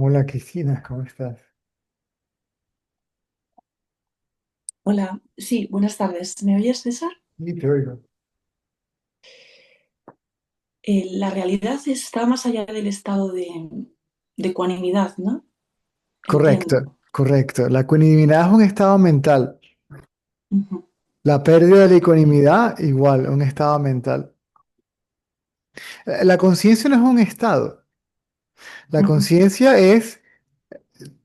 Hola Cristina, ¿cómo estás? Hola, sí, buenas tardes. ¿Me oyes, César? Sí, te oigo. La realidad está más allá del estado de ecuanimidad, ¿no? Correcto, Entiendo. correcto. La ecuanimidad es un estado mental. Ujú, La pérdida de la ecuanimidad, igual, un estado mental. La conciencia no es un estado. La ujú. conciencia es,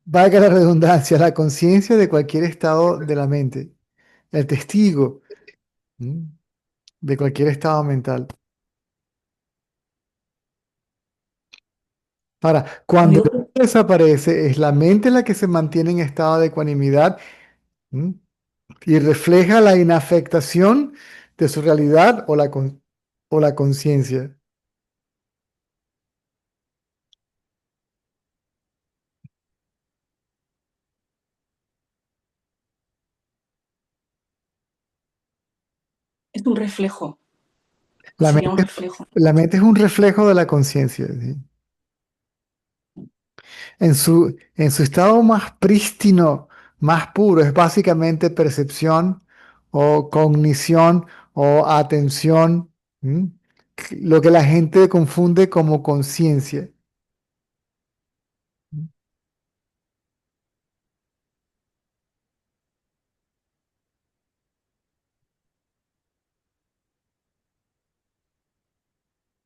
valga la redundancia, la conciencia de cualquier estado de la mente. El testigo, ¿m? De cualquier estado mental. Ahora, Lo cuando digo, desaparece, es la mente la que se mantiene en estado de ecuanimidad. ¿M? Y refleja la inafectación de su realidad o la conciencia. es un reflejo, La sería un mente, reflejo. la mente es un reflejo de la conciencia, ¿sí? En su estado más prístino, más puro, es básicamente percepción o cognición o atención, ¿m? Lo que la gente confunde como conciencia.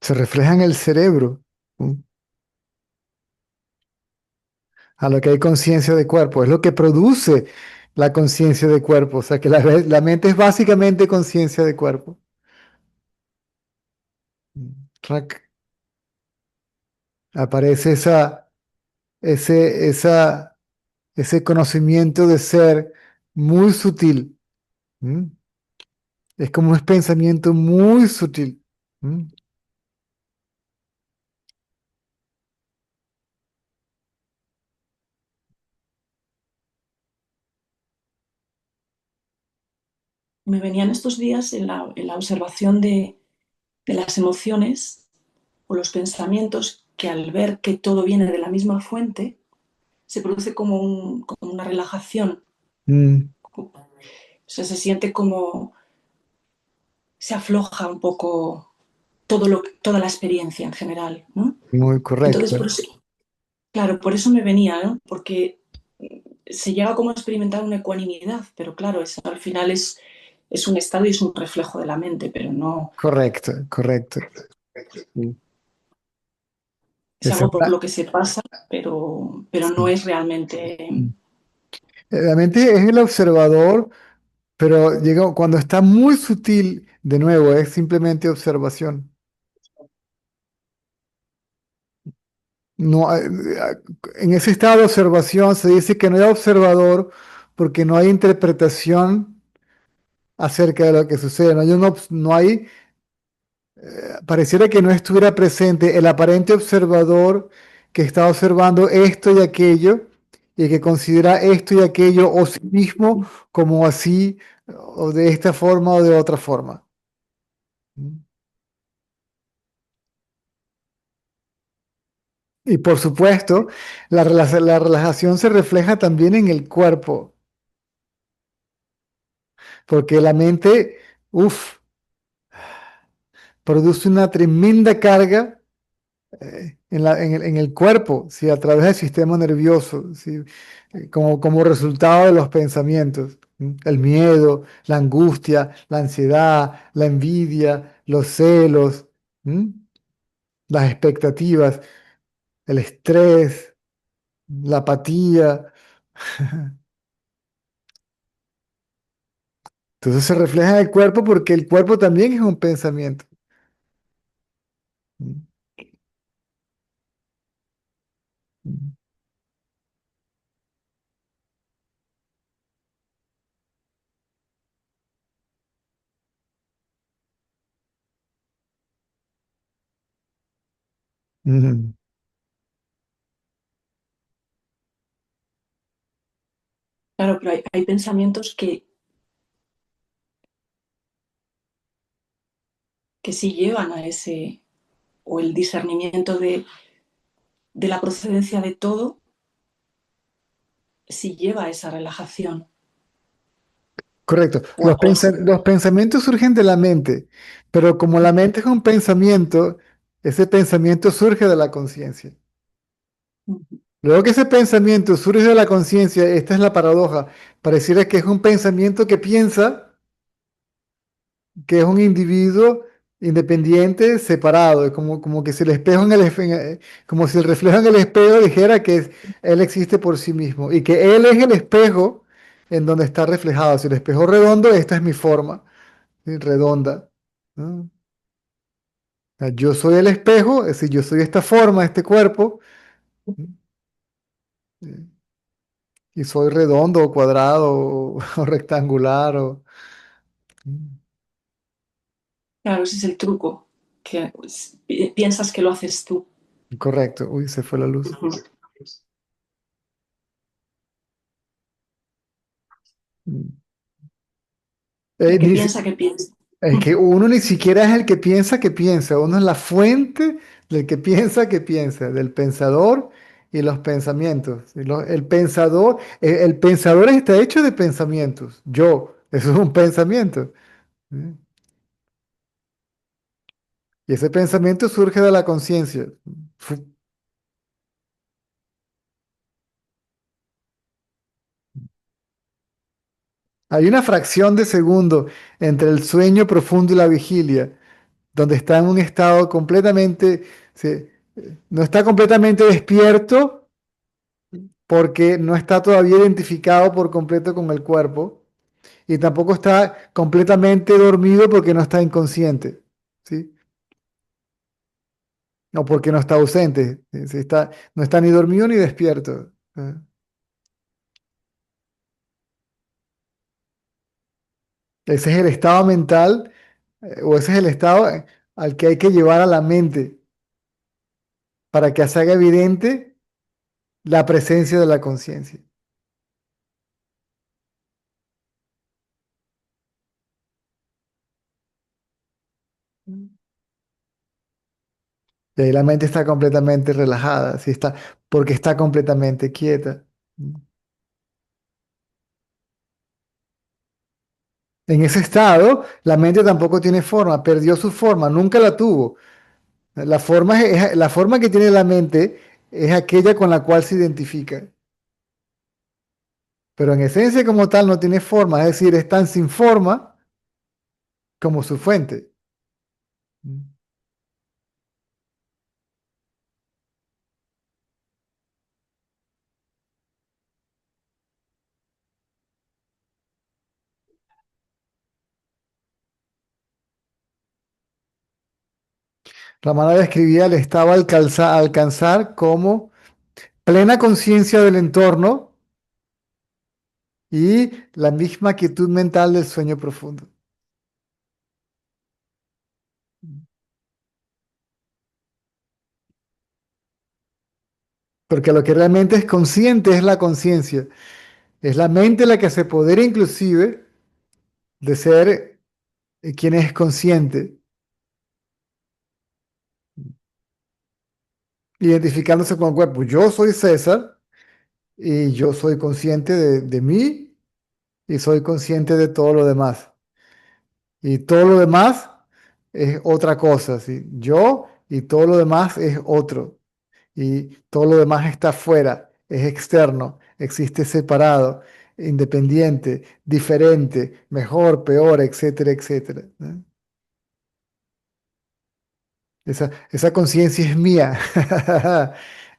Se refleja en el cerebro. ¿M? A lo que hay conciencia de cuerpo. Es lo que produce la conciencia de cuerpo. O sea que la mente es básicamente conciencia de cuerpo. Rac. Aparece ese, esa, ese conocimiento de ser muy sutil. ¿M? Es como un pensamiento muy sutil. ¿M? Me venían estos días en la observación de las emociones o los pensamientos que al ver que todo viene de la misma fuente, se produce como una relajación. Mm, O sea, se siente como se afloja un poco toda la experiencia en general, ¿no? muy Entonces, correcto. por eso, claro, por eso me venía, ¿no? Porque se llega como a experimentar una ecuanimidad, pero claro, eso al final es un estado y es un reflejo de la mente, pero no Correcto, correcto. Sí. es Esa es algo por lo que se pasa, pero no sí. es realmente. La mente es el observador. Pero llega, cuando está muy sutil, de nuevo, es simplemente observación. No, en ese estado de observación se dice que no hay observador porque no hay interpretación acerca de lo que sucede. No hay, pareciera que no estuviera presente el aparente observador que está observando esto y aquello y que considera esto y aquello o sí mismo como así o de esta forma o de otra forma. Y por supuesto, la relajación se refleja también en el cuerpo, porque la mente, uff, produce una tremenda carga en el cuerpo, ¿sí? A través del sistema nervioso, ¿sí? Como resultado de los pensamientos. ¿M? El miedo, la angustia, la ansiedad, la envidia, los celos, ¿m? Las expectativas, el estrés, la apatía. Entonces se refleja en el cuerpo porque el cuerpo también es un pensamiento. Ujú, Claro, pero hay pensamientos que sí llevan a ese, o el discernimiento de la procedencia de todo si lleva a esa relajación Correcto. o algo así. Los pensamientos surgen de la mente, pero como la mente es un pensamiento, ese pensamiento surge de la conciencia. Luego que ese pensamiento surge de la conciencia, esta es la paradoja, pareciera que es un pensamiento que piensa que es un individuo independiente, separado, es como que si el espejo como si el reflejo en el espejo dijera que él existe por sí mismo y que él es el espejo en donde está reflejado. Si el espejo es redondo, esta es mi forma, ¿sí? Redonda, ¿no? O sea, yo soy el espejo, es decir, yo soy esta forma, este cuerpo, ¿sí? Y soy redondo o cuadrado o rectangular Claro, ese es el truco, que piensas que lo haces tú. correcto. Uy, se fue la luz. El que Ni si- piensa que piensa. Es que uno ni siquiera es el que piensa, uno es la fuente del que piensa, del pensador y los pensamientos. El pensador está hecho de pensamientos. Yo, eso es un pensamiento. ¿Sí? Y ese pensamiento surge de la conciencia. Fu- Hay una fracción de segundo entre el sueño profundo y la vigilia, donde está en un estado completamente, sí, no está completamente despierto porque no está todavía identificado por completo con el cuerpo y tampoco está completamente dormido porque no está inconsciente, ¿sí? O porque no está ausente, ¿sí? Sí, no está ni dormido ni despierto. Ese es el estado mental, o ese es el estado al que hay que llevar a la mente para que se haga evidente la presencia de la conciencia. Y ahí la mente está completamente relajada, ¿sí? Porque está completamente quieta. En ese estado, la mente tampoco tiene forma, perdió su forma, nunca la tuvo. La forma que tiene la mente es aquella con la cual se identifica, pero en esencia como tal no tiene forma, es decir, es tan sin forma como su fuente. Ramana describía el estado alcanzar como plena conciencia del entorno y la misma quietud mental del sueño profundo. Porque lo que realmente es consciente es la conciencia. Es la mente la que se apodera inclusive de ser quien es consciente, identificándose con el cuerpo. Yo soy César y yo soy consciente de mí y soy consciente de todo lo demás. Y todo lo demás es otra cosa, ¿sí? Yo y todo lo demás es otro. Y todo lo demás está fuera, es externo, existe separado, independiente, diferente, mejor, peor, etcétera, etcétera, ¿no? Esa conciencia es mía.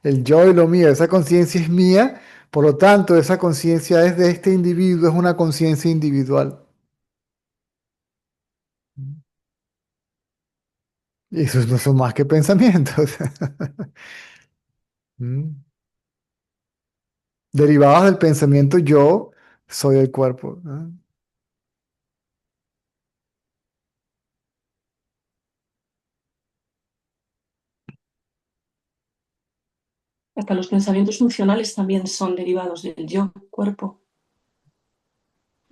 El yo y lo mío, esa conciencia es mía. Por lo tanto, esa conciencia es de este individuo, es una conciencia individual. Y esos no son más que pensamientos. Mm. Derivados del pensamiento yo soy el cuerpo, ¿no? Hasta los pensamientos funcionales también son derivados del yo, cuerpo.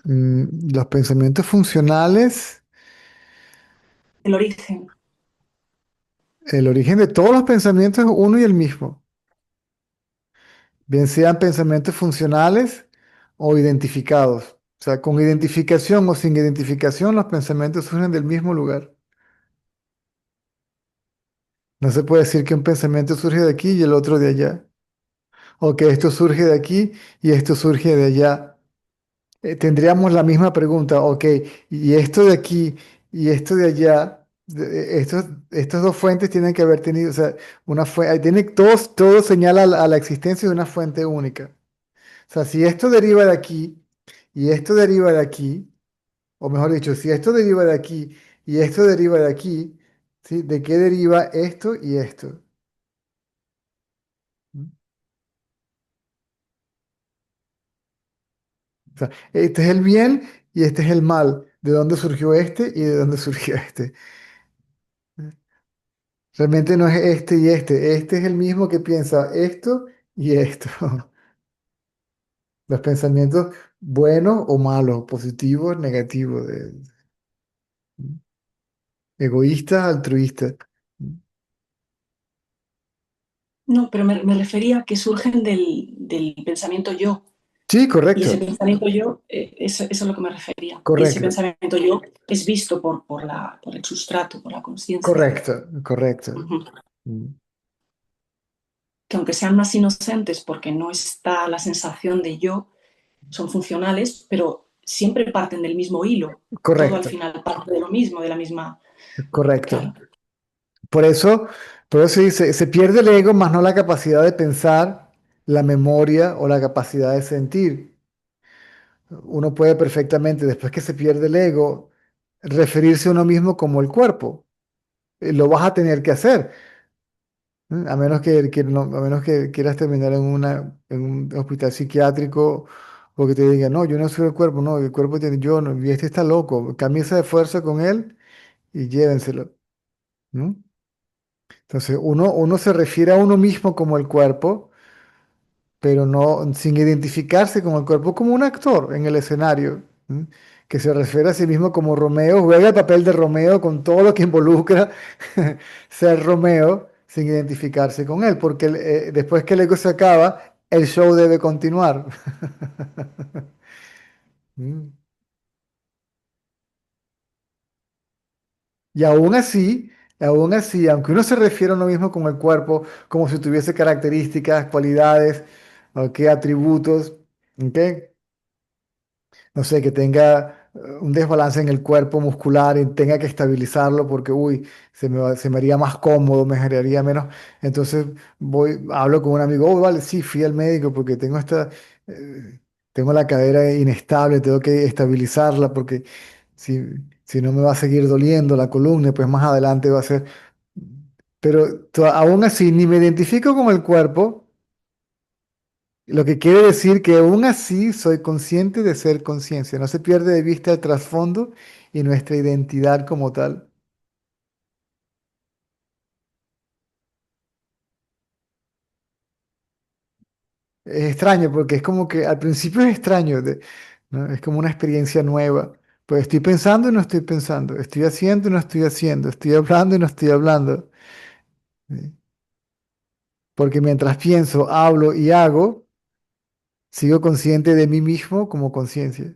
Los pensamientos funcionales, El origen. el origen de todos los pensamientos es uno y el mismo. bien sean pensamientos funcionales o identificados. O sea, con identificación o sin identificación, los pensamientos surgen del mismo lugar. No se puede decir que un pensamiento surge de aquí y el otro de allá, o que esto surge de aquí y esto surge de allá. Tendríamos la misma pregunta, ok, y esto de aquí y esto de allá, estos dos fuentes tienen que haber tenido, o sea, una fuente, tiene, todo señala a la existencia de una fuente única. O sea, si esto deriva de aquí y esto deriva de aquí, o mejor dicho, si esto deriva de aquí y esto deriva de aquí, ¿sí? ¿De qué deriva esto y esto? ¿Mm? O sea, este es el bien y este es el mal. ¿De dónde surgió este y de dónde surgió este? Realmente no es este y este. Este es el mismo que piensa esto y esto. Los pensamientos buenos o malos, positivos, negativos, egoístas, altruistas. No, pero me refería a que surgen del pensamiento yo. Sí, Y ese correcto, pensamiento yo, eso es a lo que me refería. Y ese correcto, pensamiento yo es visto por el sustrato, por la conciencia. correcto, correcto. Ujú. Mm. Que aunque sean más inocentes porque no está la sensación de yo, son funcionales, pero siempre parten del mismo hilo. Todo al Correcto, final parte de lo mismo, de la misma... correcto. Claro. Por eso, por eso dice, se pierde el ego, más no la capacidad de pensar, la memoria o la capacidad de sentir. Uno puede perfectamente, después que se pierde el ego, referirse a uno mismo como el cuerpo. Lo vas a tener que hacer, ¿eh? A menos que quieras terminar en un hospital psiquiátrico o que te digan, no, yo no soy el cuerpo, no, el cuerpo tiene yo, no, y este está loco, camisa de fuerza con él y llévenselo, ¿no? Entonces, uno se refiere a uno mismo como el cuerpo, pero no sin identificarse con el cuerpo, como un actor en el escenario, ¿m? Que se refiere a sí mismo como Romeo, juega el papel de Romeo con todo lo que involucra ser Romeo sin identificarse con él, porque después que el ego se acaba, el show debe continuar. ¿M? Y aún así, aunque uno se refiere a uno mismo con el cuerpo, como si tuviese características, cualidades, ¿ok? Atributos, ¿ok? No sé, que tenga un desbalance en el cuerpo muscular y tenga que estabilizarlo porque, uy, se me haría más cómodo, me generaría menos. Entonces hablo con un amigo, oh, vale, sí, fui al médico porque eh, tengo la cadera inestable, tengo que estabilizarla porque si, si no me va a seguir doliendo la columna, pues más adelante va a ser. Pero aún así, ni me identifico con el cuerpo. Lo que quiere decir que aún así soy consciente de ser conciencia. No se pierde de vista el trasfondo y nuestra identidad como tal. Es extraño porque es como que al principio es extraño, ¿no? Es como una experiencia nueva. Pues estoy pensando y no estoy pensando. Estoy haciendo y no estoy haciendo. Estoy hablando y no estoy hablando. ¿Sí? Porque mientras pienso, hablo y hago, sigo consciente de mí mismo como conciencia.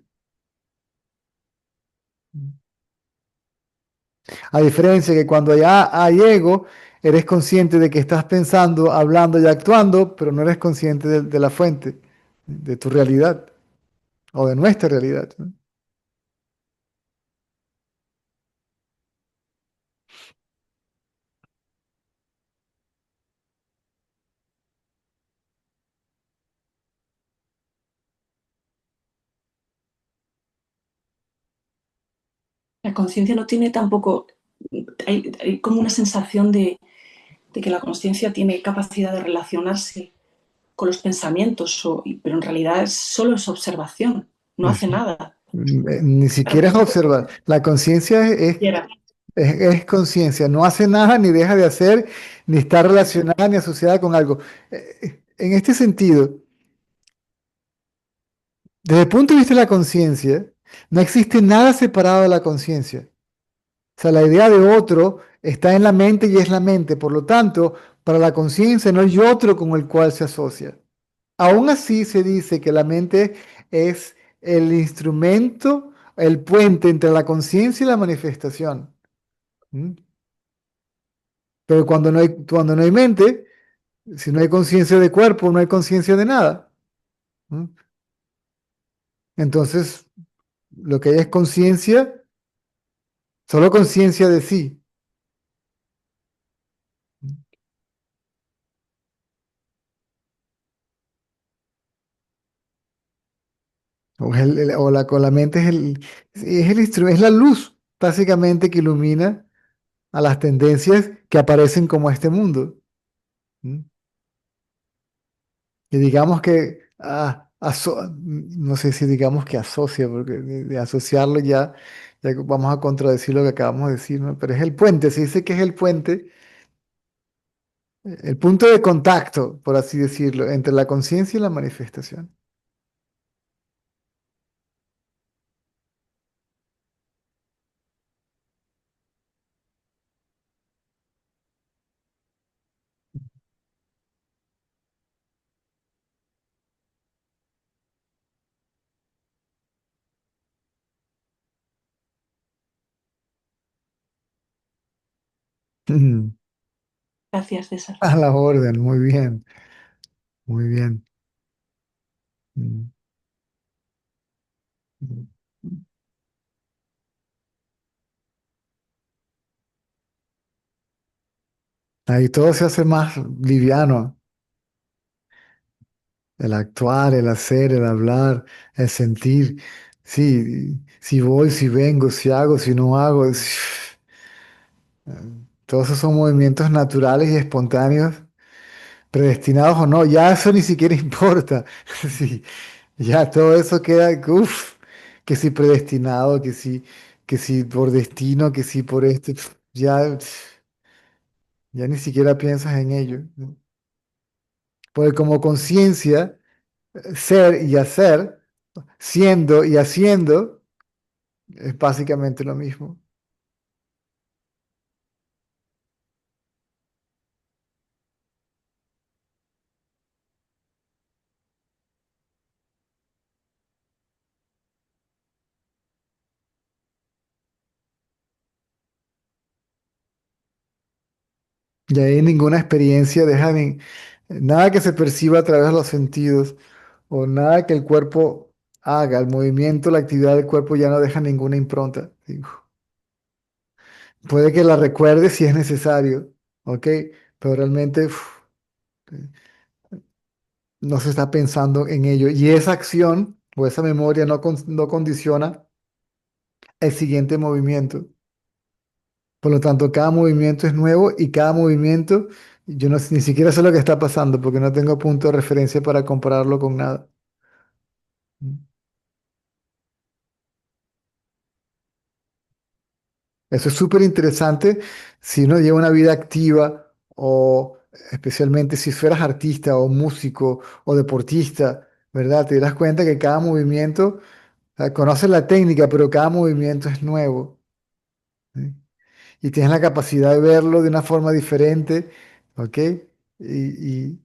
A diferencia que cuando ya hay ego, eres consciente de que estás pensando, hablando y actuando, pero no eres consciente de la fuente, de tu realidad o de nuestra realidad, ¿no? La conciencia no tiene tampoco... Hay como una sensación de que la conciencia tiene capacidad de relacionarse con los pensamientos, pero en realidad solo es observación, no hace Es- nada. Ni siquiera es observar. La conciencia Quiera. es conciencia, no hace nada, ni deja de hacer, ni está relacionada ni asociada con algo. En este sentido, desde el punto de vista de la conciencia, no existe nada separado de la conciencia. O sea, la idea de otro está en la mente y es la mente. Por lo tanto, para la conciencia no hay otro con el cual se asocia. Aún así se dice que la mente es el instrumento, el puente entre la conciencia y la manifestación. ¿Mm? Pero cuando no hay mente, si no hay conciencia de cuerpo, no hay conciencia de nada. ¿Mm? Entonces, lo que hay es conciencia, solo conciencia de sí. O la mente es el instrumento, es la luz, básicamente, que ilumina a las tendencias que aparecen como este mundo. ¿Mm? Y digamos que, no sé si digamos que asocia, porque de asociarlo ya vamos a contradecir lo que acabamos de decir, ¿no? Pero es el puente, se dice que es el puente, el punto de contacto, por así decirlo, entre la conciencia y la manifestación. Gracias, César. A la orden, muy bien, muy bien. Mm. Ahí todo se hace más liviano. El actuar, el hacer, el hablar, el sentir. Sí, si voy, si vengo, si hago, si no hago. Todos esos son movimientos naturales y espontáneos, predestinados o no. Ya eso ni siquiera importa. Sí, ya todo eso queda, uff, que si predestinado, que si por destino, que si por este, ya ni siquiera piensas en ello, ¿no? Porque como conciencia, ser y hacer, siendo y haciendo, es básicamente lo mismo. Y ahí ninguna experiencia deja nada que se perciba a través de los sentidos o nada que el cuerpo haga, el movimiento, la actividad del cuerpo ya no deja ninguna impronta. Digo, puede que la recuerde si es necesario, ¿ok? Pero realmente no se está pensando en ello. Y esa acción o esa memoria no condiciona el siguiente movimiento. Por lo tanto, cada movimiento es nuevo y cada movimiento, yo no, ni siquiera sé lo que está pasando porque no tengo punto de referencia para compararlo con nada. Eso es súper interesante si uno lleva una vida activa o especialmente si fueras artista o músico o deportista, ¿verdad? Te das cuenta que cada movimiento, conoces la técnica, pero cada movimiento es nuevo, ¿sí? Y tienes la capacidad de verlo de una forma diferente, ¿ok? Y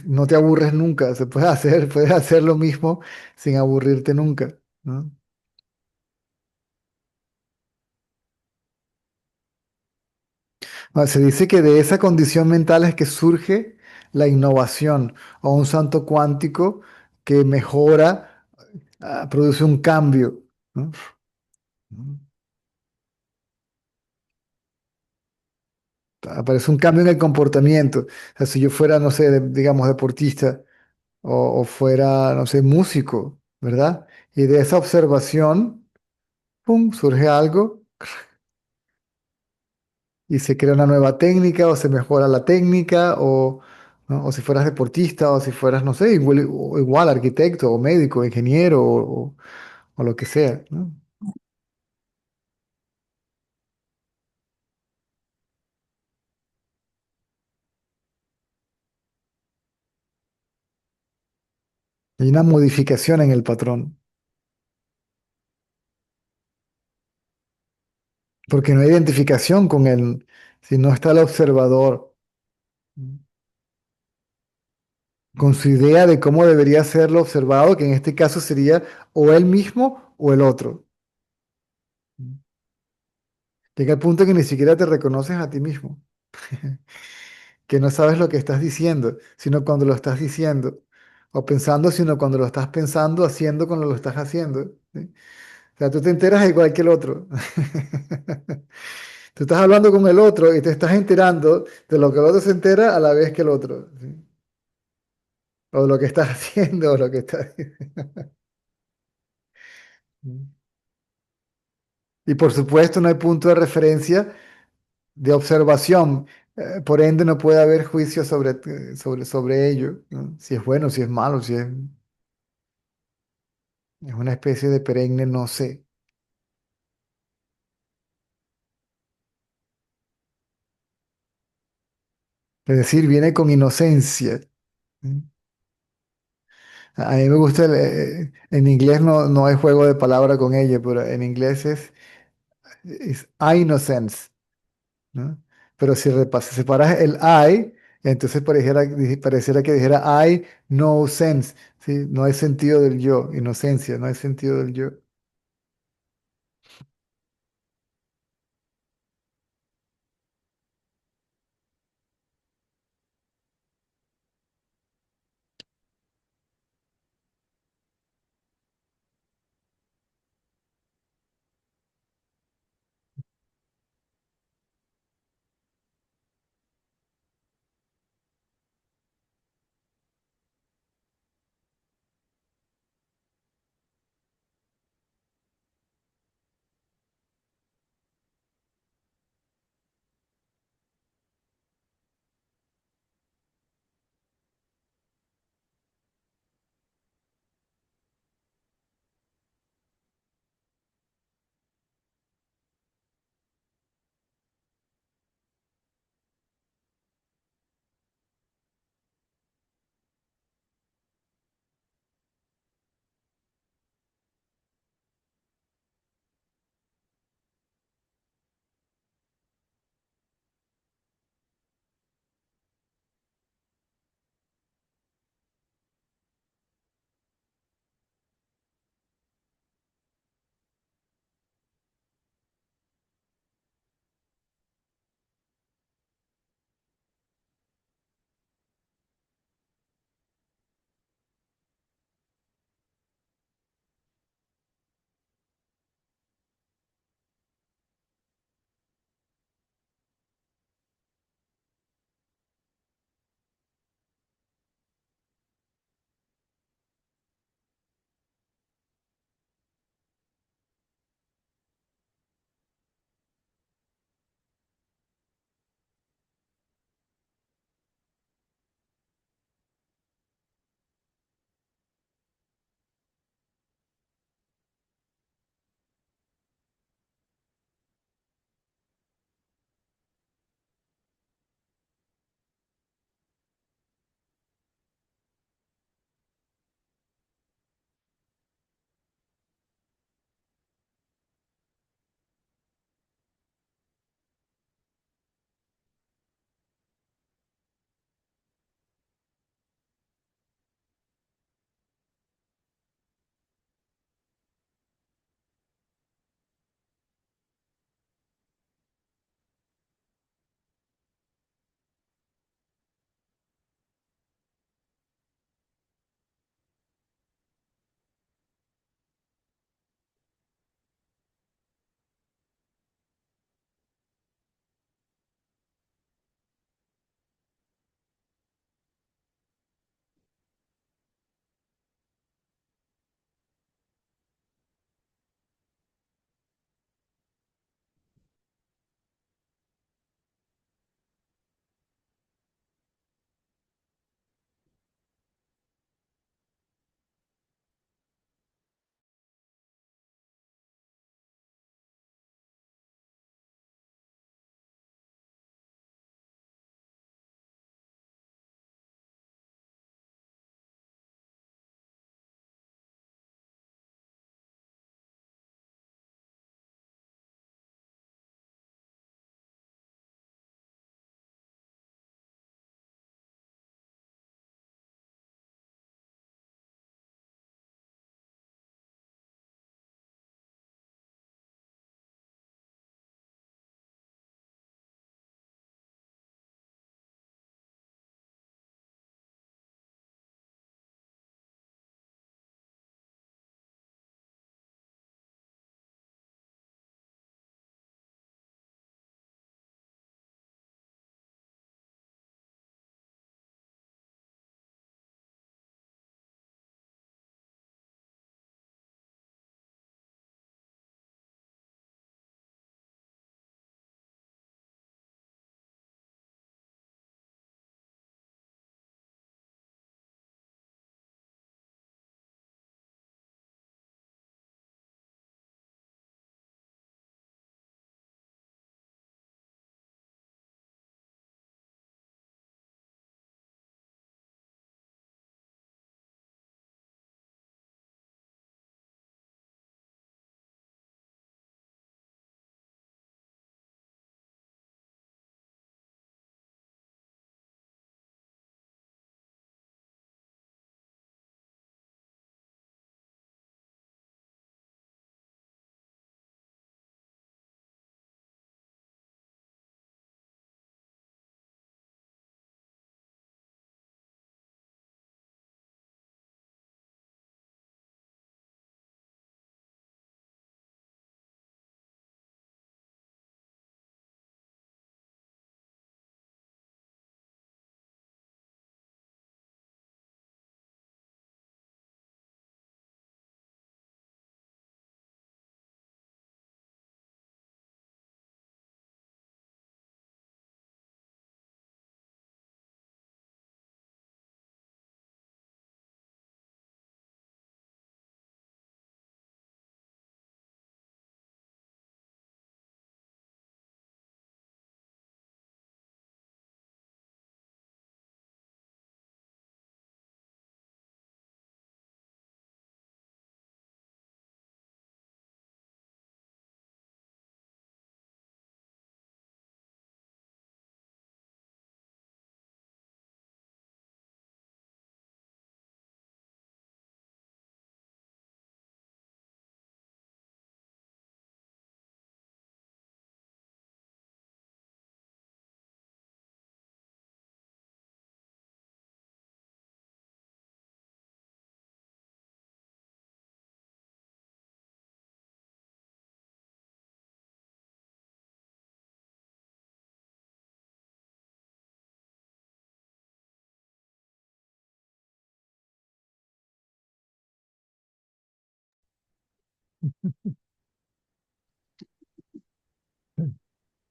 no te aburres nunca, se puede hacer, puedes hacer lo mismo sin aburrirte nunca, ¿no? Se dice que de esa condición mental es que surge la innovación o un salto cuántico que mejora, produce un cambio, ¿no? Aparece un cambio en el comportamiento. O sea, si yo fuera, no sé, digamos, deportista o fuera, no sé, músico, ¿verdad? Y de esa observación, ¡pum!, surge algo y se crea una nueva técnica o se mejora la técnica o, ¿no? O si fueras deportista o si fueras, no sé, igual arquitecto o médico, ingeniero o lo que sea, ¿no? Hay una modificación en el patrón porque no hay identificación con él, si no está el observador. con su idea de cómo debería ser lo observado, que en este caso sería o él mismo o el otro. Llega el punto que ni siquiera te reconoces a ti mismo, que no sabes lo que estás diciendo, sino cuando lo estás diciendo, o pensando, sino cuando lo estás pensando, haciendo cuando lo estás haciendo. ¿Sí? O sea, tú te enteras igual que el otro. Tú estás hablando con el otro y te estás enterando de lo que el otro se entera a la vez que el otro. ¿Sí? O de lo que estás haciendo, o lo que estás... Y por supuesto no hay punto de referencia de observación. Por ende no puede haber juicio sobre ello, ¿no? Si es bueno, si es malo, es una especie de perenne no sé. Es decir, viene con inocencia. ¿Sí? A mí me gusta, en inglés no hay juego de palabra con ello, pero en inglés es innocence, ¿no? Pero si separas el I, entonces pareciera que dijera I no sense, ¿sí? No hay sentido del yo, inocencia, no hay sentido del yo.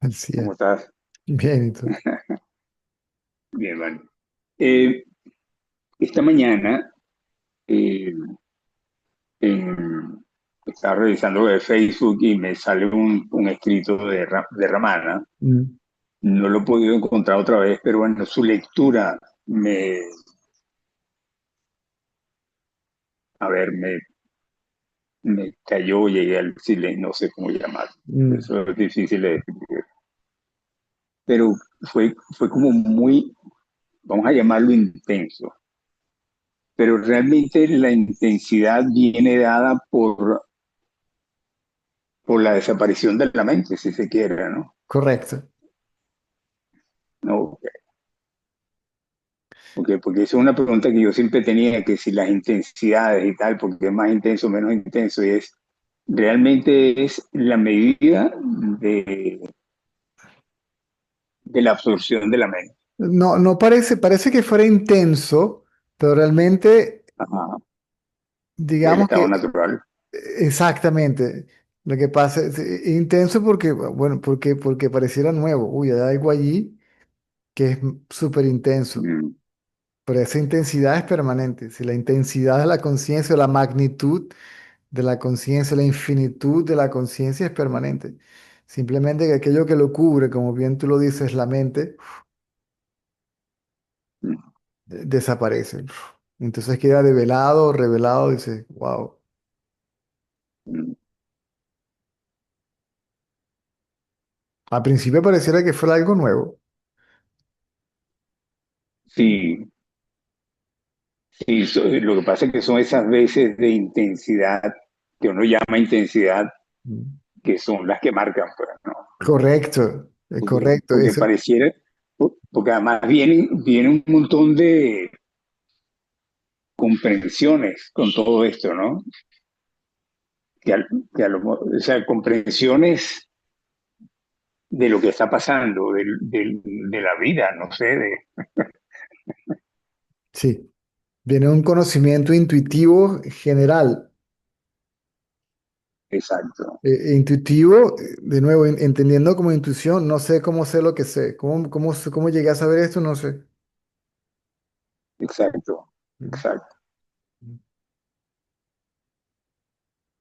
Así es. ¿Cómo estás? Bien, ¿y tú? Bien, vale. Eh, esta mañana eh, en- estaba revisando de Facebook y me sale un escrito de Ramana. Mm, No lo he podido encontrar otra vez, pero bueno, su lectura me, a ver, me cayó, llegué al silencio, no sé cómo llamar. mm. Eso es difícil de describir. Pero fue como muy, vamos a llamarlo intenso. Pero realmente la intensidad viene dada por la desaparición de la mente, si se quiere, ¿no? Correcto. ¿No? Porque eso es una pregunta que yo siempre tenía, que si las intensidades y tal, porque es más intenso, menos intenso, y es, realmente es la medida de la absorción de la mente. No, no parece, parece que fuera intenso, pero realmente, Ajá. El digamos estado que natural. exactamente. Lo que pasa es intenso porque, bueno, porque pareciera nuevo. Uy, hay algo allí que es súper intenso, Mm, pero esa intensidad es permanente. Si la intensidad de la conciencia, la magnitud de la conciencia, la infinitud de la conciencia es permanente. Simplemente que aquello que lo cubre, como bien tú lo dices, la mente, mm, desaparece. Entonces queda develado, revelado, dice, wow. mm. Al principio pareciera que fuera algo nuevo. Sí, sí, lo que pasa es que son esas veces de intensidad que uno llama intensidad, Mm. que son las que marcan, pues, ¿no? Correcto, correcto. Porque pareciera, porque además viene un montón de comprensiones con todo esto, ¿no? O sea, comprensiones de lo que está pasando, de la vida, no sé, Sí, viene un conocimiento intuitivo general. exacto, Intuitivo, de nuevo, entendiendo como intuición, no sé cómo sé lo que sé. ¿Cómo llegué a saber esto? No sé. exacto, Mm, exacto. mm,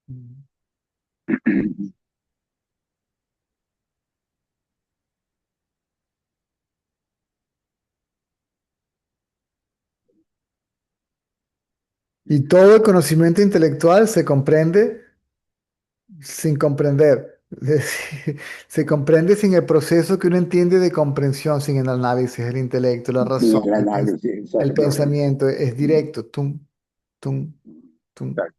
mm. Y todo el conocimiento intelectual se comprende sin comprender. Es decir, se comprende sin el proceso que uno entiende de comprensión, sin el análisis, el intelecto, la Sí, razón, el análisis, el exacto, pensamiento. Es directo. Tum, tum, tum. exacto.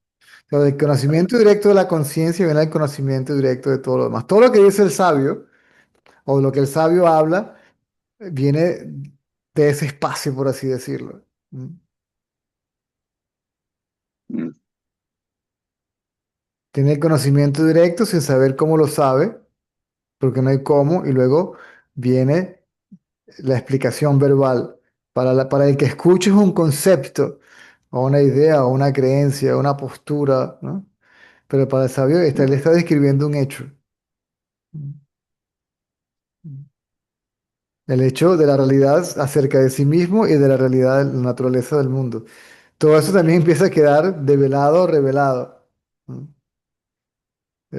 Lo del conocimiento directo de la conciencia viene el conocimiento directo de todo lo demás. Todo lo que dice el sabio, o lo que el sabio habla, viene de ese espacio, por así decirlo. ¿Mm? Mm, Tiene el conocimiento directo sin saber cómo lo sabe, porque no hay cómo, y luego viene la explicación verbal. Para el que escuche es un concepto, o una idea, o una creencia, o una postura, ¿no? Pero para el sabio él mm. está describiendo un hecho. El hecho de la realidad acerca de sí mismo y de la realidad de la naturaleza del mundo. Todo eso también empieza a quedar develado o revelado. ¿No?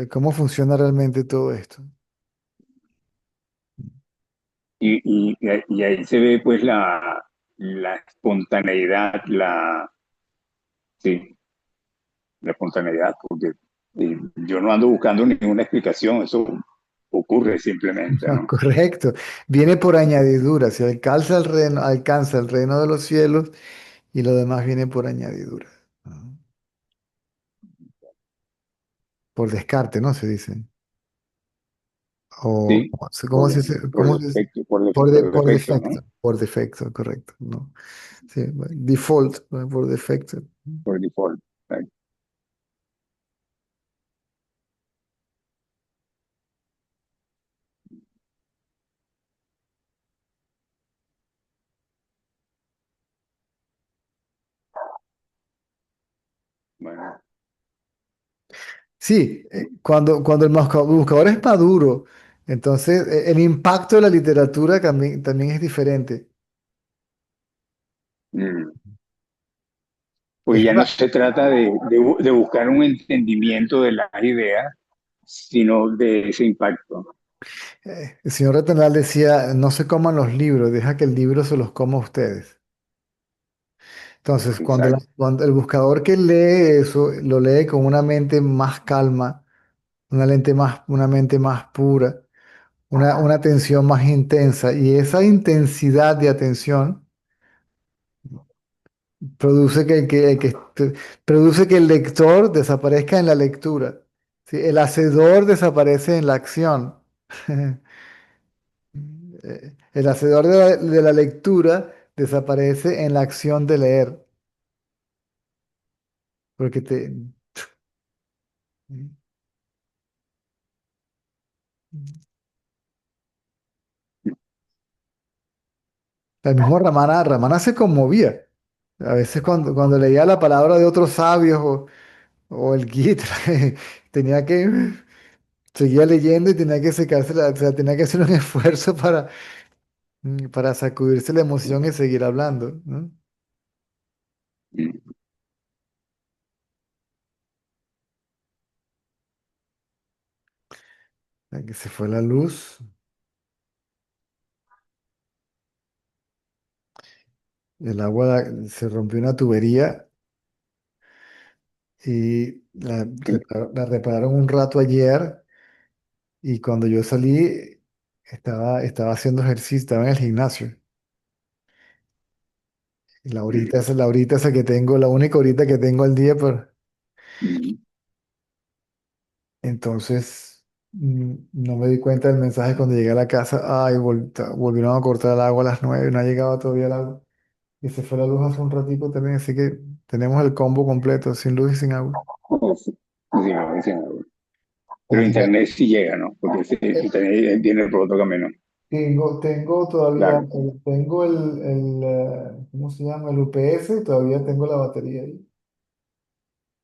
¿Cómo funciona realmente todo esto? Y ahí se ve pues la espontaneidad, sí, la espontaneidad, porque yo no ando buscando ninguna explicación, eso ocurre simplemente, No, ¿no? correcto. Viene por añadidura. Si alcanza el reino de los cielos y lo demás viene por añadidura. ¿No? Por descarte, ¿no? Se dice. O, Sí, ¿cómo se dice? por ¿Cómo se dice? defecto, Por ¿no? defecto. Por defecto, correcto. No. Sí, default, ¿no? Por defecto. Por default. Right. Bueno, Sí, cuando el buscador es maduro, entonces el impacto de la literatura también es diferente. Mm. Porque Es ya no ra- se trata de buscar un entendimiento de las ideas, sino de ese impacto. el señor Retenal decía, no se coman los libros, deja que el libro se los coma a ustedes. Entonces, Exacto. cuando el buscador que lee eso, lo lee con una mente más calma, una mente más pura, una atención más intensa, y esa intensidad de atención produce produce que el lector desaparezca en la lectura. ¿Sí? El hacedor desaparece en la acción. El hacedor de la lectura desaparece en la acción de leer. Porque el mismo Ramana se conmovía. A veces cuando leía la palabra de otros sabios o el Gita, tenía que seguía leyendo y tenía que secarse o sea, tenía que hacer un esfuerzo para sacudirse la emoción y seguir hablando, ¿no? Mm. Que se fue la luz, el agua se rompió una tubería y la repararon un rato ayer y cuando yo salí estaba haciendo ejercicio, estaba en el gimnasio. Y la horita esa que tengo, la única horita que tengo al día, pero Mm. no me di cuenta del mensaje cuando llegué a la casa. Ay, volvieron a cortar el agua a las 9, no ha llegado todavía el agua. Y se fue la luz hace un ratico también, así que tenemos el combo completo, sin luz y sin agua. Oh, sí. Sí, no, sí, no. Pero Y Internet sí llega, ¿no? Porque sí, Internet viene por otro camino. tengo todavía, Claro. tengo ¿cómo se llama? El UPS, y todavía tengo la batería ahí.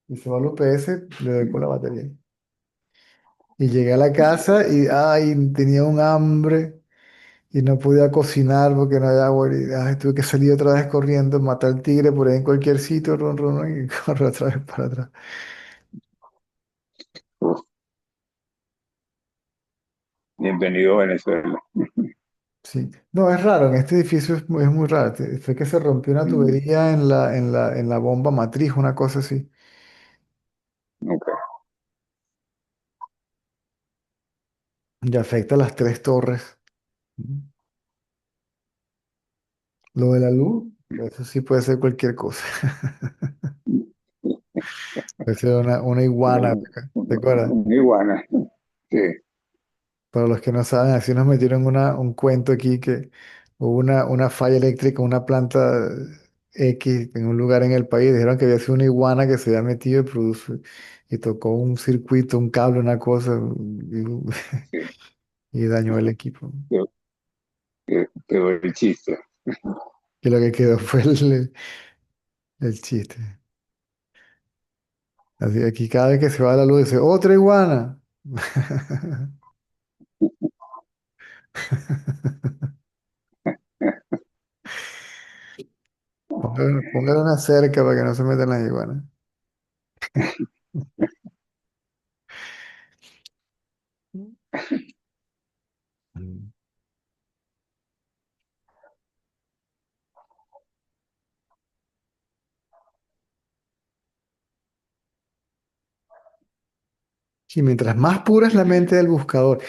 Y se va el UPS, le doy con la batería. Y llegué a la casa y ay, tenía un hambre y no podía cocinar porque no había agua. Y ay, tuve que salir otra vez corriendo, matar al tigre por ahí en cualquier sitio, run, run, run, y correr otra vez para atrás. Uf, bienvenido a Venezuela. Sí. No, es raro, en este edificio es muy raro. Fue que se rompió una Mm. tubería en la bomba matriz, una cosa así. Ok. Y afecta las tres torres. Lo de la luz, eso sí puede ser cualquier cosa. Puede ser una iguana, ¿te acuerdas? Una iguana. Sí, Para los que no saben, así nos metieron un cuento aquí que hubo una falla eléctrica en una planta X en un lugar en el país. Dijeron que había sido una iguana que se había metido y tocó un circuito, un cable, una cosa sí. y dañó el equipo. Quedó, quedó el chiste. Y lo que quedó fue el chiste. Así aquí cada vez que se va la luz dice, otra iguana. Póngale una cerca para que no se metan las iguanas. Mm. Y mientras más pura es la mente del buscador,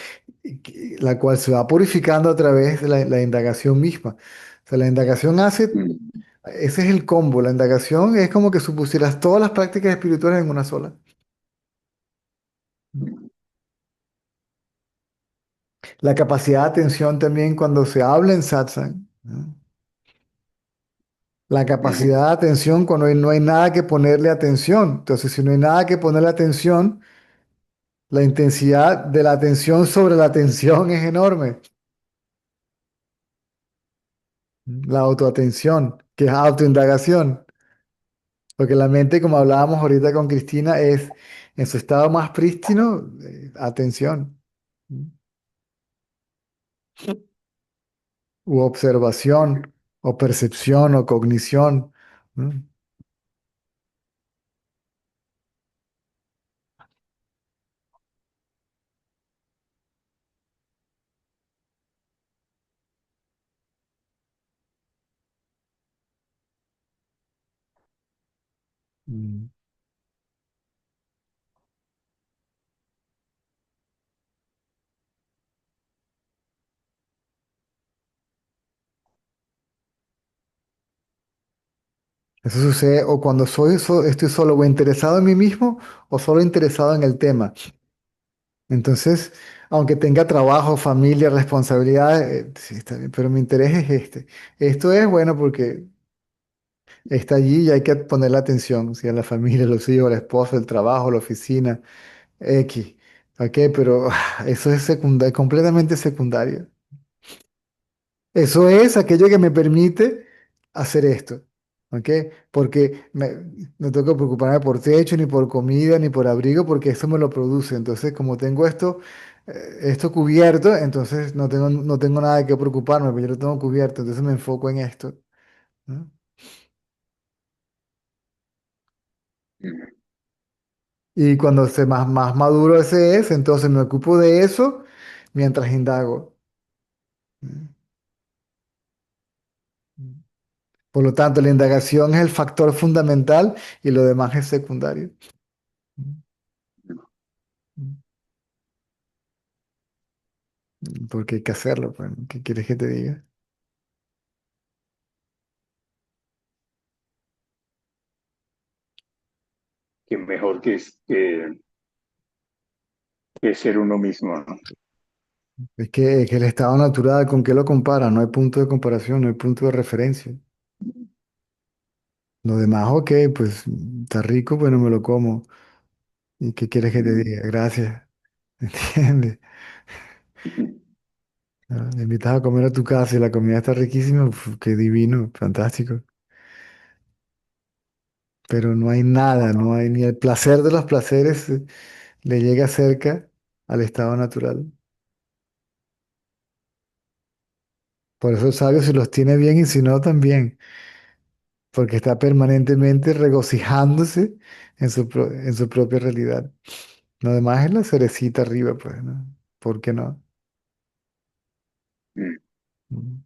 la cual se va purificando a través de la indagación misma. O sea, la indagación Mm. ese es el combo, la indagación es como que supusieras todas las prácticas espirituales en una sola. La capacidad de atención también cuando se habla en satsang, ¿no? La Ujú. capacidad de atención cuando no hay nada que ponerle atención. Entonces, si no hay nada que ponerle atención, la intensidad de la atención sobre la atención es enorme. La autoatención, que es autoindagación. Porque la mente, como hablábamos ahorita con Cristina, es en su estado más prístino, atención, u observación, o percepción, o cognición. ¿No? Mm. Eso sucede o cuando estoy solo o interesado en mí mismo o solo interesado en el tema. Entonces, aunque tenga trabajo, familia, responsabilidades, sí, está bien, pero mi interés es este. Esto es bueno porque está allí y hay que ponerle atención, si a la familia, los hijos, la esposa, el trabajo, la oficina, X. ¿Ok? Pero eso es completamente secundario. Eso es aquello que me permite hacer esto, ¿ok? Porque no tengo que preocuparme por techo, ni por comida, ni por abrigo, porque eso me lo produce. Entonces, como tengo esto cubierto, entonces no tengo nada de qué preocuparme, porque yo lo tengo cubierto, entonces me enfoco en esto, ¿no? mm, Y cuando más maduro ese es, entonces me ocupo de eso mientras indago. ¿No? Por lo tanto, la indagación es el factor fundamental y lo demás es secundario. Porque hay que hacerlo, pues, ¿no? ¿Qué quieres que te diga? que mejor que ser uno mismo, ¿no? Es que el estado natural, ¿con qué lo compara? No hay punto de comparación, no hay punto de referencia. Lo demás, ok, pues está rico, pues no me lo como. ¿Y qué quieres que te Mm, diga? Gracias. ¿Entiendes? Ah, me invitas a comer a tu casa y la comida está riquísima, uf, qué divino, fantástico. Pero no hay nada, no hay ni el placer de los placeres le llega cerca al estado natural. Por eso el sabio si los tiene bien y si no también, porque está permanentemente regocijándose en su propia realidad. Lo demás es la cerecita arriba, pues, ¿no? ¿Por qué no? mm, Mm.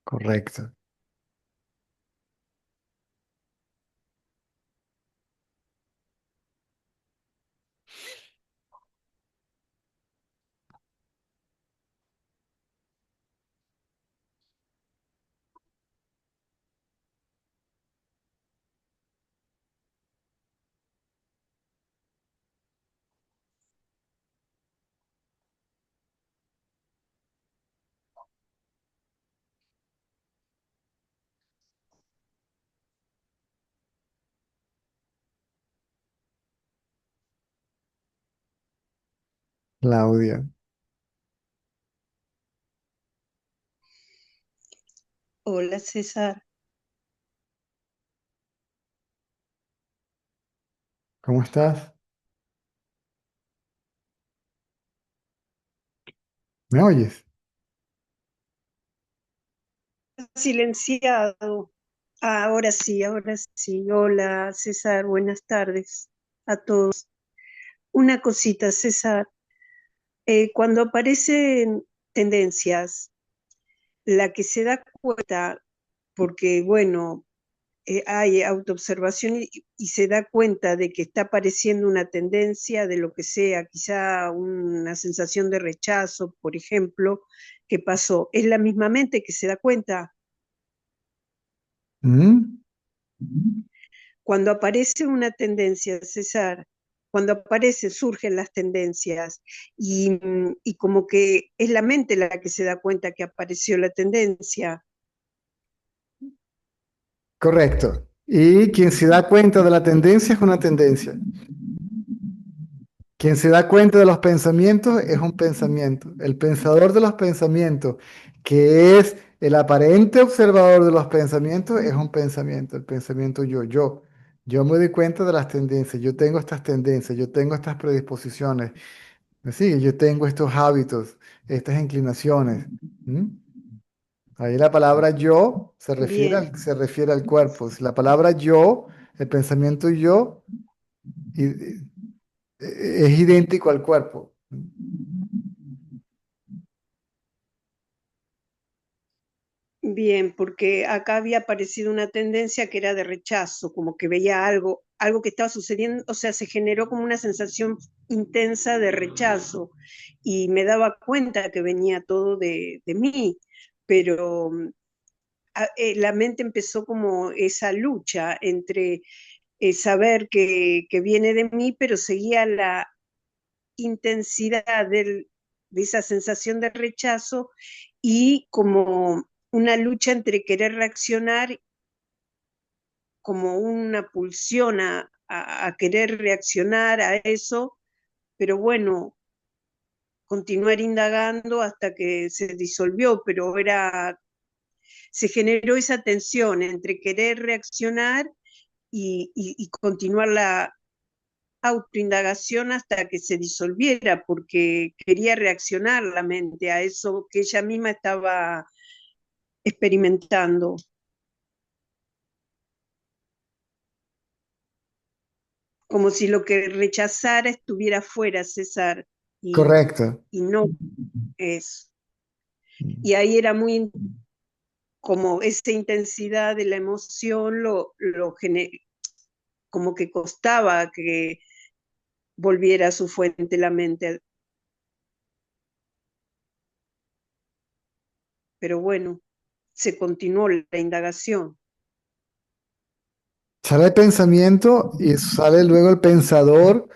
Correcto. Claudia, Hola César, ¿cómo estás? ¿Me oyes? Silenciado. Ahora sí, ahora sí. Hola, César, buenas tardes a todos. Una cosita, César. Cuando aparecen tendencias, la que se da cuenta, porque bueno, hay autoobservación y se da cuenta de que está apareciendo una tendencia de lo que sea, quizá una sensación de rechazo, por ejemplo, que pasó. ¿Es la misma mente que se da cuenta? ¿Mm? Cuando aparece una tendencia, César, cuando aparece, surgen las tendencias y como que es la mente la que se da cuenta que apareció la tendencia. Correcto. Y quien se da cuenta de la tendencia es una tendencia. Quien se da cuenta de los pensamientos es un pensamiento. El pensador de los pensamientos, que es el aparente observador de los pensamientos, es un pensamiento. El pensamiento yo, yo. Yo me doy cuenta de las tendencias. Yo tengo estas tendencias. Yo tengo estas predisposiciones. ¿Me sigue? Yo tengo estos hábitos, estas inclinaciones. ¿Mm? Ahí la palabra yo Bien, se refiere al cuerpo. Si la palabra yo, el pensamiento yo, es idéntico al cuerpo. bien, porque acá había aparecido una tendencia que era de rechazo, como que veía algo que estaba sucediendo, o sea, se generó como una sensación intensa de rechazo y me daba cuenta que venía todo de mí, pero la mente empezó como esa lucha entre saber que viene de mí, pero seguía la intensidad de esa sensación de rechazo y como una lucha entre querer reaccionar como una pulsión a querer reaccionar a eso, pero bueno, continuar indagando hasta que se disolvió, pero se generó esa tensión entre querer reaccionar y continuar la autoindagación hasta que se disolviera, porque quería reaccionar la mente a eso que ella misma estaba experimentando, como si lo que rechazara estuviera fuera, César, y, Correcto. y no es. Y ahí era muy como esa intensidad de la emoción como que costaba que volviera a su fuente la mente, pero bueno, se continuó la indagación. Sale el pensamiento y sale luego el pensador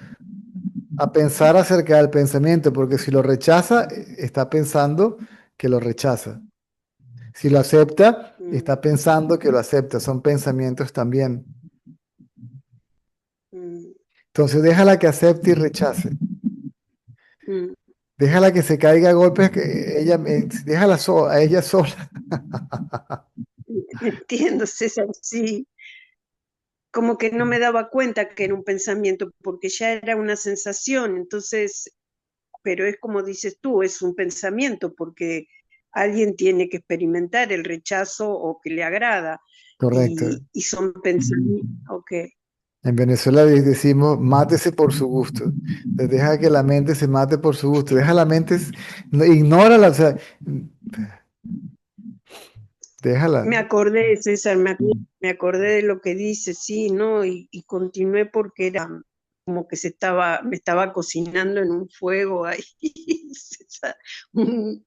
a pensar acerca del pensamiento, porque si lo rechaza, está pensando que lo rechaza. Si lo acepta, Mm, está pensando que lo acepta. Son pensamientos también. mm, Entonces déjala que acepte y rechace. mm. Déjala que se caiga a golpes, déjala a ella sola. Entiendo, César, sí, como que no me daba cuenta que era un pensamiento, porque ya era una sensación, entonces, pero es como dices tú, es un pensamiento, porque alguien tiene que experimentar el rechazo o que le agrada, Correcto. y son pensamientos, ok, En Venezuela decimos, mátese por su gusto. Deja que la mente se mate por su gusto. Deja la mente, no, ignórala, o sea, déjala. me acordé, César, me acordé de lo que dice, sí, ¿no? Y continué porque era como que me estaba cocinando en un fuego ahí, César,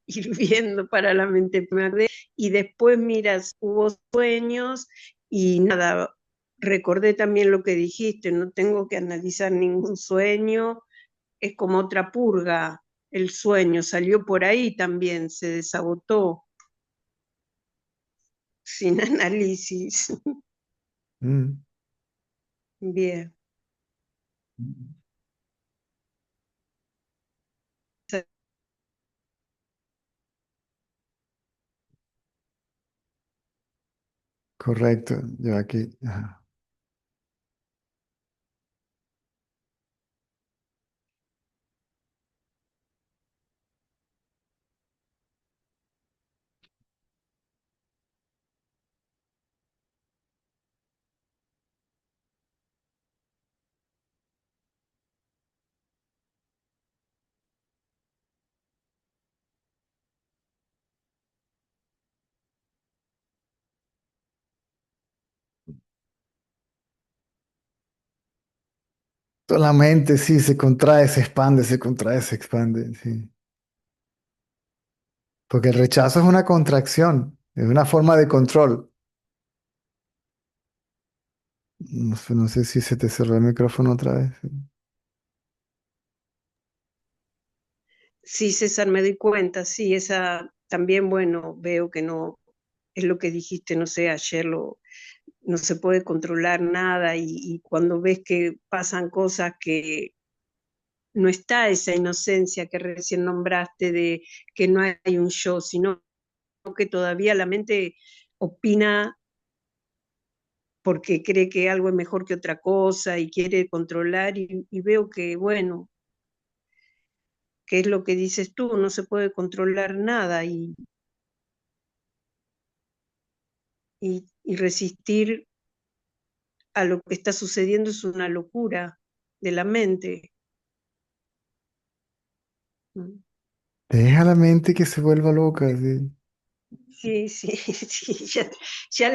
hirviendo para la mente. Me acordé. Y después, miras, hubo sueños y nada, recordé también lo que dijiste, no tengo que analizar ningún sueño, es como otra purga, el sueño salió por ahí también, se desagotó sin análisis. Mm, Bien. correcto. Yo aquí. Ajá. La mente sí se contrae, se expande, se contrae, se expande, sí. Porque el rechazo es una contracción, es una forma de control. No sé si se te cerró el micrófono otra vez. Sí, César, me doy cuenta, sí, esa también, bueno, veo que no, es lo que dijiste, no sé, ayer no se puede controlar nada y cuando ves que pasan cosas que no está esa inocencia que recién nombraste de que no hay un yo, sino que todavía la mente opina porque cree que algo es mejor que otra cosa y quiere controlar y veo que, bueno, que es lo que dices tú, no se puede controlar nada y resistir a lo que está sucediendo es una locura de la mente. Mm. Deja la mente que se vuelva loca, sí. Sí, sí, sí, ya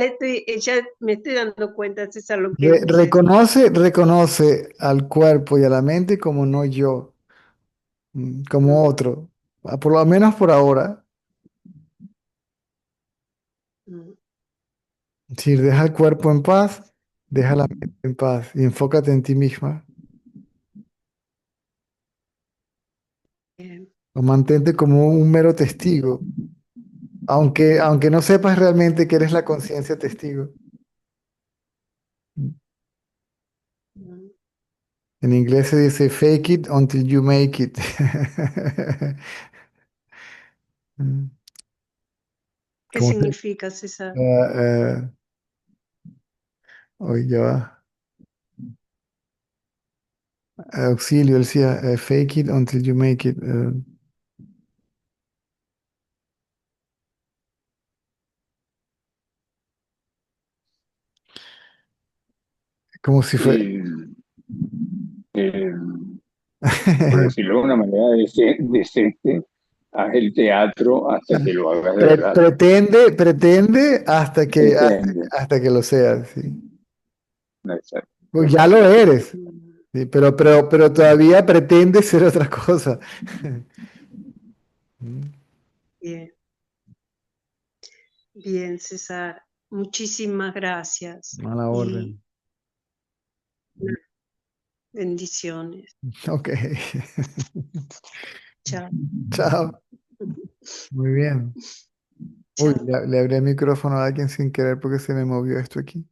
me estoy dando cuenta, César, lo que dices. Reconoce al cuerpo y a la mente como no yo, como Mm, otro. Por lo menos por ahora. mm, Si deja el cuerpo en paz, deja la mente en paz y enfócate en ti misma. bien, O mantente como un mero testigo, aunque no sepas realmente que eres la conciencia testigo. mm. En inglés se dice fake it until you make it. Mm, ¿Qué ¿Cómo se? significa, César? Hoy ya va. Auxilio, él decía, fake it until you make it. Como si fue. Eh, eh, por decirlo de una manera decente, haz el teatro hasta que lo hagas de verdad. Pretende Pretende. hasta que lo seas, sí. Exacto. Pues ya lo eres, Mm, sí, pero todavía pretende ser otra cosa. Mm, bien, bien, César. Muchísimas gracias Mala y orden. bendiciones. Ok. Chao. Chao. Muy bien. Uy, Chao. le abrí el micrófono a alguien sin querer porque se me movió esto aquí.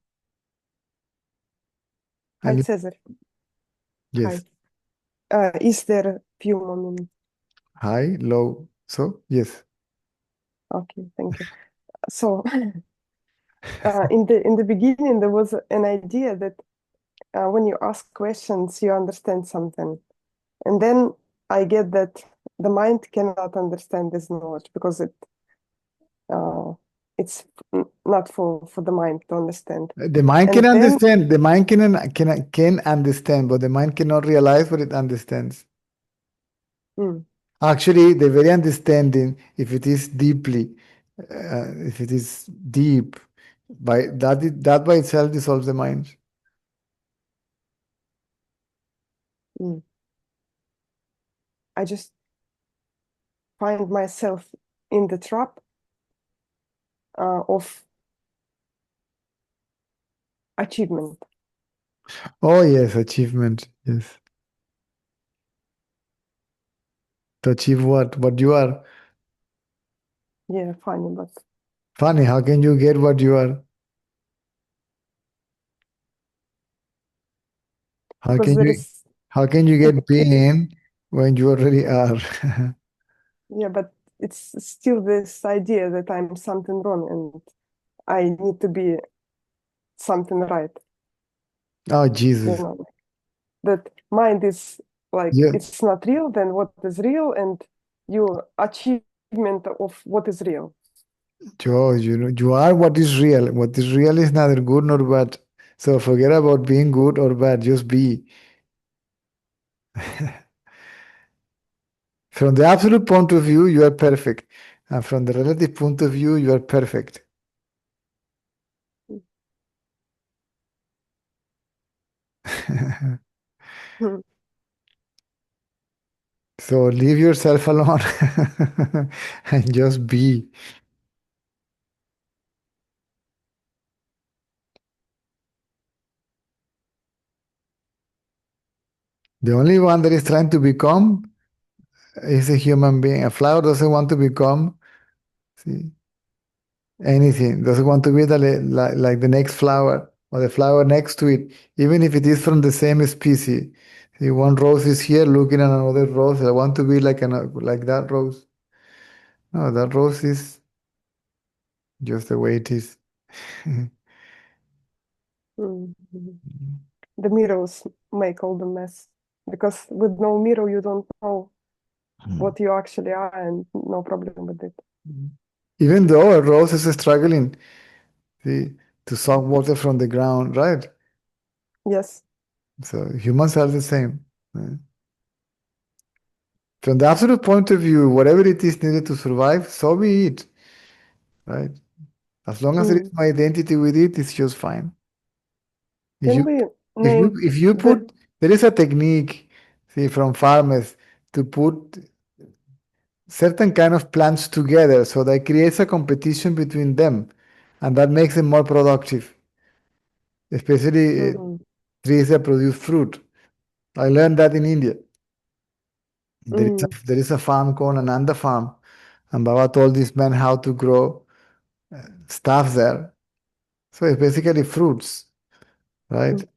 Hi, ¿Alguien? Cesar. Hi. Yes. Is there few more minutes? High, low. So, yes. Okay, thank you. So, in the beginning, there was an idea that when you ask questions, you understand something, and then I get that the mind cannot understand this knowledge because uh, it's not for the mind to understand. The mind can And then, understand. The mind can understand, but the mind cannot realize what it understands. mm, Actually, the very understanding, if it is deeply, if it is deep, that by itself dissolves the mind. mm, I just find myself in the trap of achievement. Oh yes, achievement. Yes, to achieve what? What you are. Yeah, funny, but Funny. How can you get what you are? How because can there you? is, How can you get pain when you already are? yeah, but it's still this idea that I'm something wrong and I need to be something right, Oh you Jesus! know, that mind is like, You, it's not real, then what is real, and your achievement of what is real. Joe, you are what is real. What is real is neither good nor bad. So forget about being good or bad. Just be. From the absolute point of view, you are perfect. And from the relative point of view, you are perfect. Hmm. So leave yourself alone and just be. The only one that is trying to become is a human being. A flower doesn't want to become, see, anything. Doesn't want to be like the next flower or the flower next to it, even if it is from the same species. See, one rose is here looking at another rose. I want to be like that rose. No, that rose is just the way it is. Mhm. The mirrors make all the mess because with no mirror you don't know what you actually are, and no problem with it. Even though a rose is struggling, see, to suck water from the ground, right? Yes. So humans are the same. Right? From the absolute point of view, whatever it is needed to survive, so be it, right? As long as there is Mm. my identity with it, it's just fine. If Can you we if you name if you the put there is a technique, see, from farmers to put certain kind of plants together so that creates a competition between them, and that makes them more productive, especially mm, trees that produce fruit. I learned that in India. mm, There is a farm called Ananda Farm, and Baba told these men how to grow stuff there. So it's basically fruits, right? mm,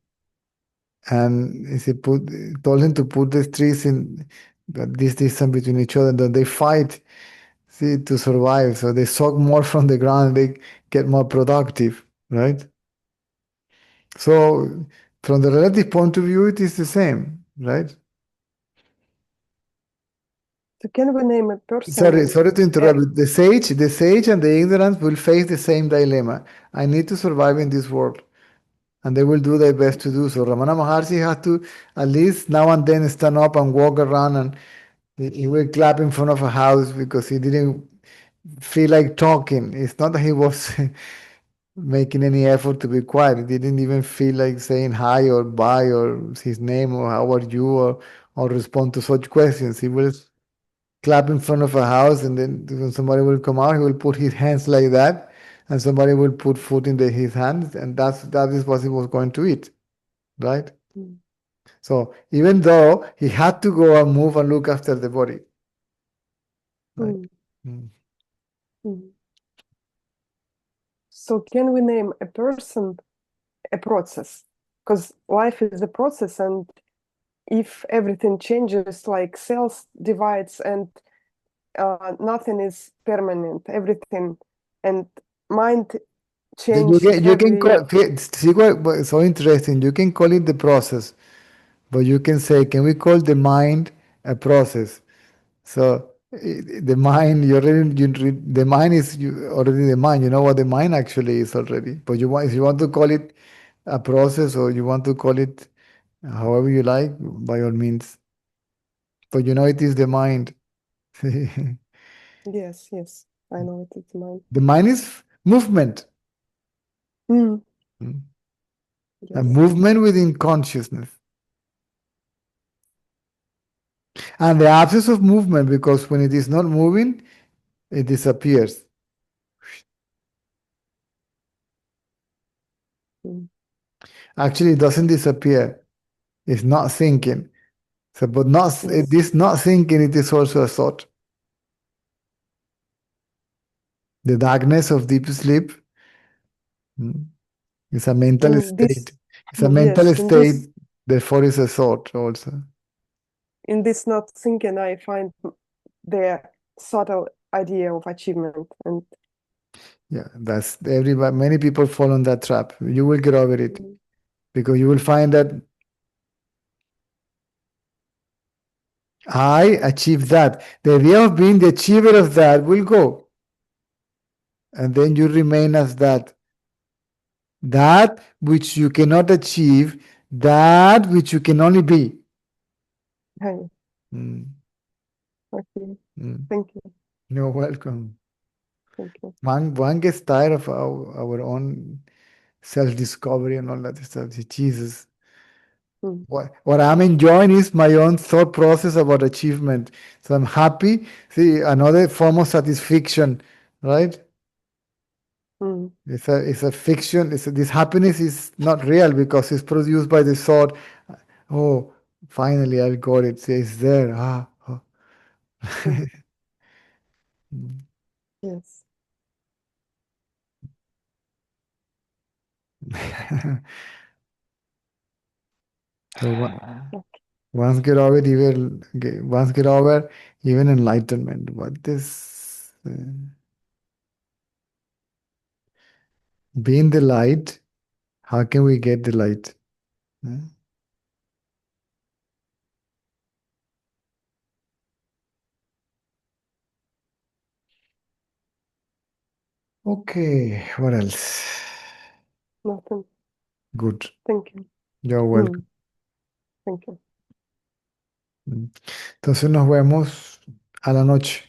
And he told him to put these trees in this distance between each other, that they fight, see, to survive. So they suck more from the ground, they get more productive, right? So from the relative point of view, it is the same, right? so can we name a person Sorry, and sorry to interrupt. The sage and the ignorant will face the same dilemma. I need to survive in this world, and they will do their best to do so. Ramana Maharshi had to at least now and then stand up and walk around, and he will clap in front of a house because he didn't feel like talking. It's not that he was making any effort to be quiet. He didn't even feel like saying hi or bye or his name or how are you or respond to such questions. He will clap in front of a house, and then when somebody will come out, he will put his hands like that, and somebody will put food in his hands, and that is what he was going to eat, right? Mm, So even though he had to go and move and look after the body, right? mm, Mm. mm. So can we name a person a process? Because life is a process, and if everything changes, like cells divides, and nothing is permanent, everything, and mind changed You can every. call see what's so interesting. You can call it the process, but you can say, can we call the mind a process? So the mind, the mind is already the mind. You know what the mind actually is already. But if you want to call it a process, or you want to call it however you like, by all means. But you know it is the mind. The Yes, yes, I know it is mind. mind is movement, Mm, a yes. movement within consciousness, and the absence of movement, because when it is not moving, it disappears. Mm, Actually, it doesn't disappear. It's not thinking. So, but not yes. this not thinking. It is also a thought. The darkness of deep sleep, mm, is a mental In this, state. It's a mental yes, state. Therefore, it's a thought also. in this not thinking, I find the subtle idea of achievement, and Yeah, that's everybody. Many people fall on that trap. You will get over it mm, because you will find that I achieved that. The idea of being the achiever of that will go, and then you remain as that. That which you cannot achieve, that which you can only be. hey, Mm, okay, mm. thank you, You're welcome. thank you. One gets tired of our own self-discovery and all that stuff. Jesus, Mm. What I'm enjoying is my own thought process about achievement. So I'm happy. See, another form of satisfaction, right? Mm. It's a fiction. This happiness is not real because it's produced by the thought. Oh, finally I got it. See, it's there. Oh. Mm. Yes. So Okay. once get over once get over even enlightenment. What this being the light? How can we get the light? Uh, Okay, what else? Nothing. Good. Thank you. You're Mm. welcome. Thank you. Entonces nos vemos a la noche.